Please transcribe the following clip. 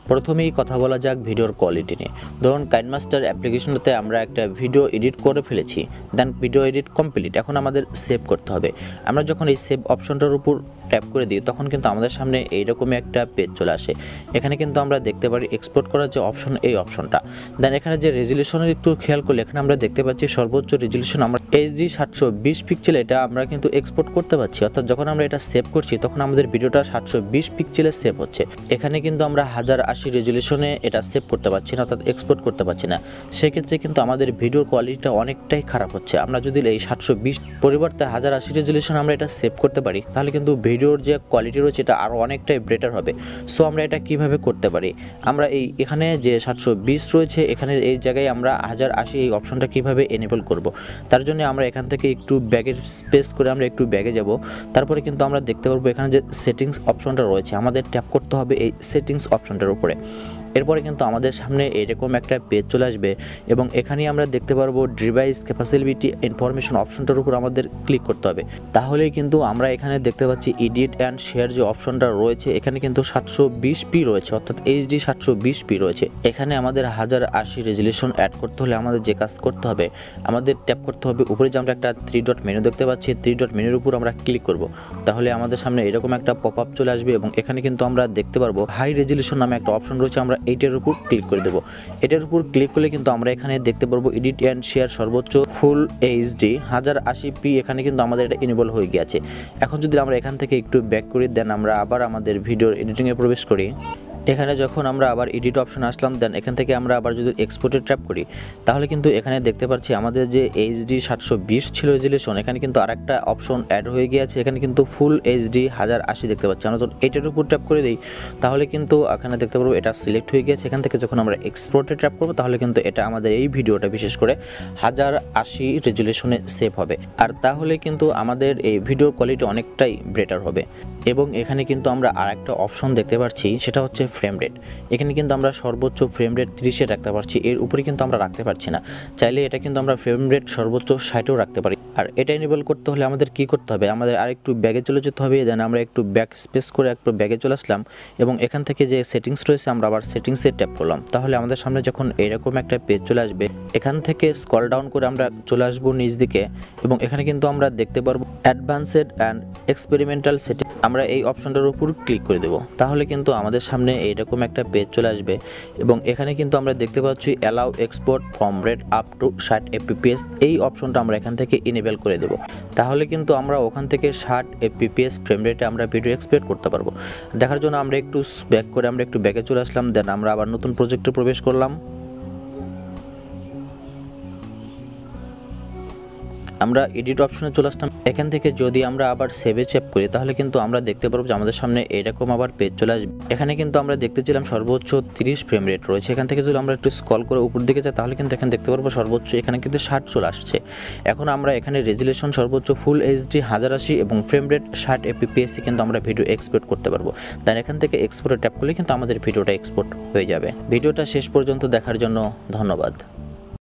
প্রথমেই কথা বলা যাক ভিডিওর কোয়ালিটি নিয়ে। ধরুন কাইনমাস্টার অ্যাপ্লিকেশনটাতে আমরা একটা ভিডিও এডিট করে ফেলেছি, দেন ভিডিও এডিট কমপ্লিট, এখন আমাদের সেভ করতে হবে। আমরা যখন এই সেভ অপশনটার উপর ট্যাপ করে দিই তখন কিন্তু আমাদের সামনে এইরকমই একটা পেজ চলে আসে। এখানে কিন্তু আমরা দেখতে পারি এক্সপোর্ট করার যে অপশন, এই অপশনটা। দেন এখানে যে রেজুলেশনের একটু খেয়াল করলে এখানে আমরা দেখতে পাচ্ছি সর্বোচ্চ রেজুলেশন আমরা এইচডি 720 পিক্সেল, এটা আমরা কিন্তু এক্সপোর্ট করতে পারছি। অর্থাৎ যখন আমরা এটা সেভ করছি তখন আমাদের ভিডিওটা 720 পিক্সেলে সেভ হচ্ছে। এখানে কিন্তু আমরা 1080 রেজুলেশনে এটা সেভ করতে পারছি না, অর্থাৎ এক্সপোর্ট করতে পারছি না। সেক্ষেত্রে কিন্তু আমাদের ভিডিওর কোয়ালিটিটা অনেকটাই খারাপ হচ্ছে। আমরা যদি এই 720 পরিবর্তে 1080 রেজুলেশন আমরা এটা সেভ করতে পারি তাহলে কিন্তু ভিডিওর যে কোয়ালিটি রয়েছে এটা আরও অনেকটাই বেটার হবে। সো আমরা এটা কিভাবে করতে পারি, আমরা এখানে যে 720 রয়েছে এখানে এই জায়গায় আমরা 1080 এই অপশনটা কিভাবে এনেবল করব, তার জন্য আমরা এখান থেকে একটু ব্যাগের স্পেস করে আমরা একটু ব্যাগে যাব। তারপরে কিন্তু আমরা দেখতে পারবো এখানে যে সেটিংস অপশনটা রয়েছে আমাদের ট্যাপ করতে হবে এই সেটিংস অপশনটার উপরে। এরপরে কিন্তু আমাদের সামনে এরকম একটা পেজ চলে আসবে এবং এখানেই আমরা দেখতে পারবো ডিভাইস ক্যাপাসিবিলিটি ইনফরমেশন অপশনটার উপর আমাদের ক্লিক করতে হবে। তাহলেই কিন্তু আমরা এখানে দেখতে পাচ্ছি এডিট অ্যান্ড শেয়ার যে অপশনটা রয়েছে এখানে কিন্তু 720p রয়েছে, অর্থাৎ এইচডি 720p রয়েছে। এখানে আমাদের 1080 রেজুলেশন অ্যাড করতে হলে আমাদের যে কাজ করতে হবে, আমাদের ট্যাপ করতে হবে উপরে যে আমরা একটা 3 ডট মেনু দেখতে পাচ্ছি, 3 ডট মেনুর উপর আমরা ক্লিক করব। তাহলে আমাদের সামনে এরকম একটা পপ আপ চলে আসবে এবং এখানে কিন্তু আমরা দেখতে পারবো হাই রেজুলেশন নামে একটা অপশন রয়েছে, আমরা এইটার উপর ক্লিক করে দেবো। এটার উপর ক্লিক করলে কিন্তু আমরা এখানে দেখতে পারবো এডিট অ্যান্ড শেয়ার সর্বোচ্চ ফুল এইচডি 1080p, এখানে কিন্তু আমাদের এটা ইনেবল হয়ে গিয়েছে। এখন যদি আমরা এখান থেকে একটু ব্যাক করি দেন আমরা আবার আমাদের ভিডিওর এডিটিংয়ে প্রবেশ করি। এখানে যখন আমরা আবার এডিট অপশন আসলাম দেন এখান থেকে আমরা আবার যদি এক্সপোর্টে ট্যাপ করি তাহলে কিন্তু এখানে দেখতে পাচ্ছি আমাদের যে এইচডি 720 ছিল রেজুলেশন এখানে কিন্তু আরেকটা অপশন অ্যাড হয়ে গিয়েছে, এখানে কিন্তু ফুল এইচডি 1080 দেখতে পাচ্ছি। আমরা যখন এটার উপর ট্যাপ করে দিই তাহলে কিন্তু এখানে দেখতে পারবো এটা সিলেক্ট হয়ে গিয়েছে। এখান থেকে যখন আমরা এক্সপোর্টে ট্যাপ করবো তাহলে কিন্তু এটা আমাদের এই ভিডিওটা বিশেষ করে 1080 রেজুলেশনে সেভ হবে। আর তাহলে কিন্তু আমাদের এই ভিডিওর কোয়ালিটি অনেকটাই বেটার হবে। এবং এখানে কিন্তু আমরা আরেকটা অপশন দেখতে পাচ্ছি, সেটা হচ্ছে ফ্রেম রেট। এখানে কিন্তু আমরা সর্বোচ্চ ফ্রেম রেট 30-এ রাখতে পারছি, এর উপরে কিন্তু আমরা রাখতে পারছি না। চাইলে এটা কিন্তু আমরা ফ্রেম রেট সর্বোচ্চ 60-এও রাখতে পারি। আর এটা এনেবল করতে হলে আমাদের কি করতে হবে, আমাদের আরেকটু ব্যাগে চলে যেতে হবে। দেন আমরা একটু ব্যাক স্পেস করে একটু ব্যাগে চলে আসলাম এবং এখান থেকে যে সেটিংস রয়েছে আমরা আবার সেটিংসে ট্যাপ করলাম। তাহলে আমাদের সামনে যখন এরকম একটা পেজ চলে আসবে এখান থেকে স্ক্রল ডাউন করে আমরা চলে আসবো নিচ দিকে এবং এখানে কিন্তু আমরা দেখতে পারবো অ্যাডভান্সড অ্যান্ড এক্সপেরিমেন্টাল সেটিং, আমরা এই অপশনটার উপর ক্লিক করে দেবো। তাহলে কিন্তু আমাদের সামনে এইরকম একটা পেজ চলে আসবে এবং এখানে কিন্তু আমরা দেখতে পাচ্ছি allow export from rate up to 60 fps, এই অপশনটা আমরা এখান থেকে ইনেবল করে দেবো। তাহলে কিন্তু আমরা ওখান থেকে 60 fps ফ্রেম রেটে আমরা ভিডিও এক্সপোর্ট করতে পারবো। দেখার জন্য আমরা একটু ব্যাক করে আমরা একটু ব্যাকে চলে আসলাম, দেন আমরা আবার নতুন প্রজেক্টে প্রবেশ করলাম। আমরা এডিট অপশনে চলে আসলাম। এখান থেকে যদি আমরা আবার সেভে ট্যাপ করি তাহলে কিন্তু আমরা দেখতে পারবো যে আমাদের সামনে এরকম আবার পেজ চলে আসবে। এখানে কিন্তু আমরা দেখতেছিলাম সর্বোচ্চ 30 ফ্রেম রেট রয়েছে। এখান থেকে যদি আমরা একটু স্ক্রল করে উপর দিকে যাই তাহলে কিন্তু এখানে দেখতে পারবো সর্বোচ্চ এখানে কিন্তু 60 চলে আসছে। এখন আমরা এখানে রেজুলেশন সর্বোচ্চ ফুল এইচডি 1080 এবং ফ্রেম রেট 60 fps কিন্তু আমরা ভিডিও এক্সপোর্ট করতে পারবো। তাই এখান থেকে এক্সপোর্টে ট্যাপ করলে কিন্তু আমাদের ভিডিওটা এক্সপোর্ট হয়ে যাবে। ভিডিওটা শেষ পর্যন্ত দেখার জন্য ধন্যবাদ।